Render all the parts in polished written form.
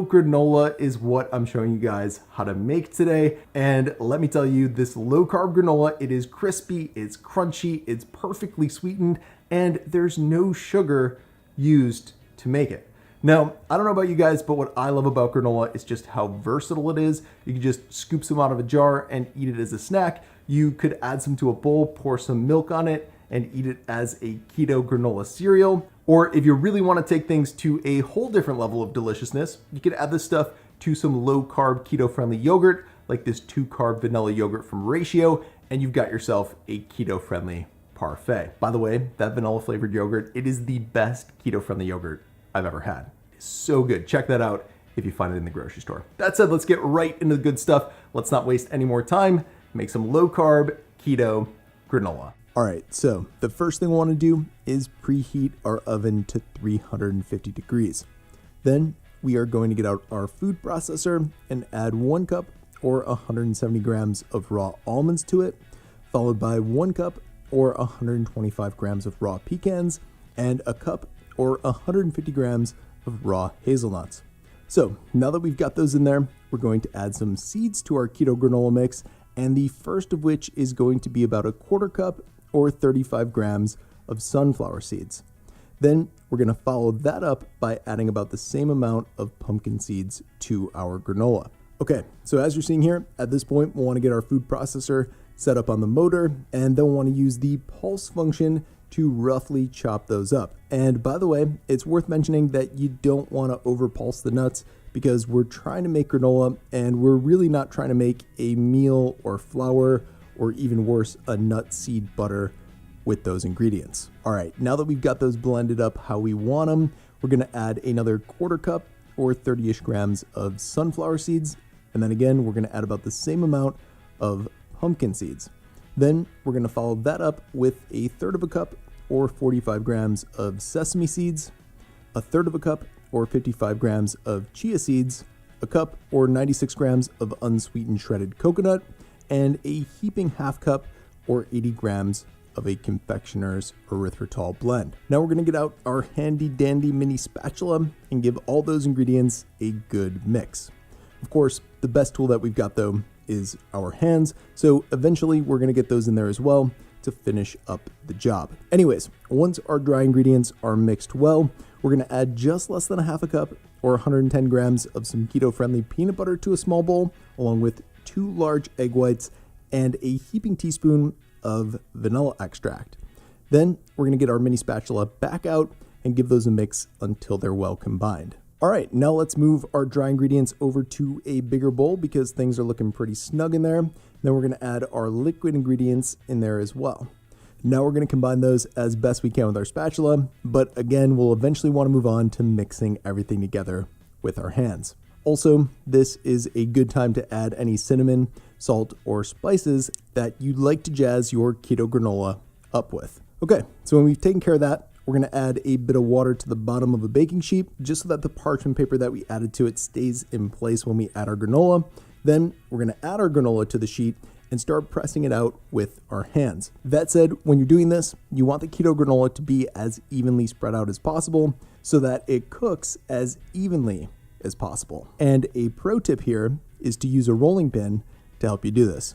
Granola is what I'm showing you guys how to make today. And let me tell you, this low carb granola, it is crispy, it's crunchy, it's perfectly sweetened, and there's no sugar used to make it. Now, I don't know about you guys, but what I love about granola is just how versatile it is. You can just scoop some out of a jar and eat it as a snack. You could add some to a bowl, pour some milk on it, and eat it as a keto granola cereal. Or if you really want to take things to a whole different level of deliciousness, you could add this stuff to some low carb keto friendly yogurt, like this 2-carb vanilla yogurt from Ratio, and you've got yourself a keto friendly parfait. By the way, that vanilla flavored yogurt, it is the best keto friendly yogurt I've ever had. It's so good. Check that out if you find it in the grocery store. That said, let's get right into the good stuff. Let's not waste any more time. Make some low carb keto granola. All right, so the first thing we want to do is preheat our oven to 350 degrees. Then we are going to get out our food processor and add 1 cup or 170 grams of raw almonds to it, followed by 1 cup or 125 grams of raw pecans, and a cup or 150 grams of raw hazelnuts. So now that we've got those in there, we're going to add some seeds to our keto granola mix, and the first of which is going to be about 1/4 cup or 35 grams of sunflower seeds. Then we're going to follow that up by adding about the same amount of pumpkin seeds to our granola. Okay, so as you're seeing here, at this point, we'll want to get our food processor set up on the motor, and then we'll want to use the pulse function to roughly chop those up. And by the way, it's worth mentioning that you don't want to over pulse the nuts because we're trying to make granola and we're really not trying to make a meal or flour or even worse, a nut seed butter with those ingredients. All right, now that we've got those blended up how we want them, we're gonna add another 1/4 cup or 30-ish grams of sunflower seeds. And then again, we're gonna add about the same amount of pumpkin seeds. Then we're gonna follow that up with 1/3 cup or 45 grams of sesame seeds, 1/3 cup or 55 grams of chia seeds, a cup or 96 grams of unsweetened shredded coconut, and a heaping 1/2 cup or 80 grams of a confectioner's erythritol blend. Now we're gonna get out our handy dandy mini spatula and give all those ingredients a good mix. Of course, the best tool that we've got though is our hands, so eventually we're gonna get those in there as well to finish up the job. Anyways, once our dry ingredients are mixed well, we're gonna add just less than 1/2 cup or 110 grams of some keto-friendly peanut butter to a small bowl, along with 2 large egg whites and a heaping teaspoon of vanilla extract. Then we're gonna get our mini spatula back out and give those a mix until they're well combined. All right, now let's move our dry ingredients over to a bigger bowl because things are looking pretty snug in there. Then we're gonna add our liquid ingredients in there as well. Now we're gonna combine those as best we can with our spatula, but again, we'll eventually wanna move on to mixing everything together with our hands. Also, this is a good time to add any cinnamon, salt, or spices that you'd like to jazz your keto granola up with. Okay, so when we've taken care of that, we're gonna add a bit of water to the bottom of a baking sheet just so that the parchment paper that we added to it stays in place when we add our granola. Then we're gonna add our granola to the sheet and start pressing it out with our hands. That said, when you're doing this, you want the keto granola to be as evenly spread out as possible so that it cooks as evenly as possible. And a pro tip here is to use a rolling pin to help you do this.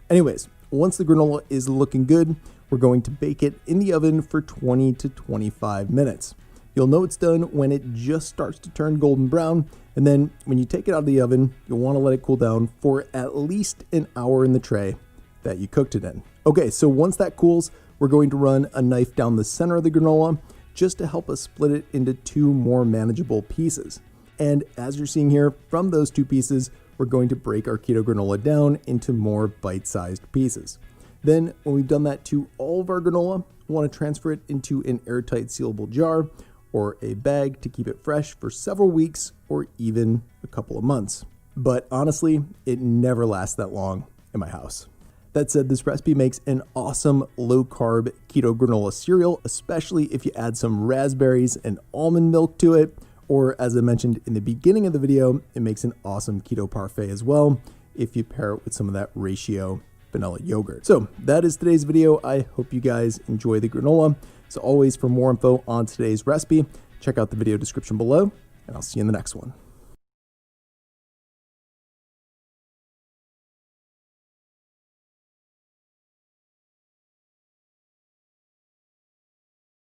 Anyways, once the granola is looking good, we're going to bake it in the oven for 20 to 25 minutes. You'll know it's done when it just starts to turn golden brown, and then when you take it out of the oven, you'll want to let it cool down for at least an hour in the tray that you cooked it in. Okay, so once that cools, we're going to run a knife down the center of the granola just to help us split it into 2 more manageable pieces. And as you're seeing here, from those 2 pieces, we're going to break our keto granola down into more bite-sized pieces. Then when we've done that to all of our granola, we want to transfer it into an airtight sealable jar or a bag to keep it fresh for several weeks or even a couple of months. But honestly, it never lasts that long in my house. That said, this recipe makes an awesome low-carb keto granola cereal, especially if you add some raspberries and almond milk to it. Or as I mentioned in the beginning of the video, it makes an awesome keto parfait as well if you pair it with some of that Ratio vanilla yogurt. So that is today's video. I hope you guys enjoy the granola. As always, for more info on today's recipe, check out the video description below, and I'll see you in the next one.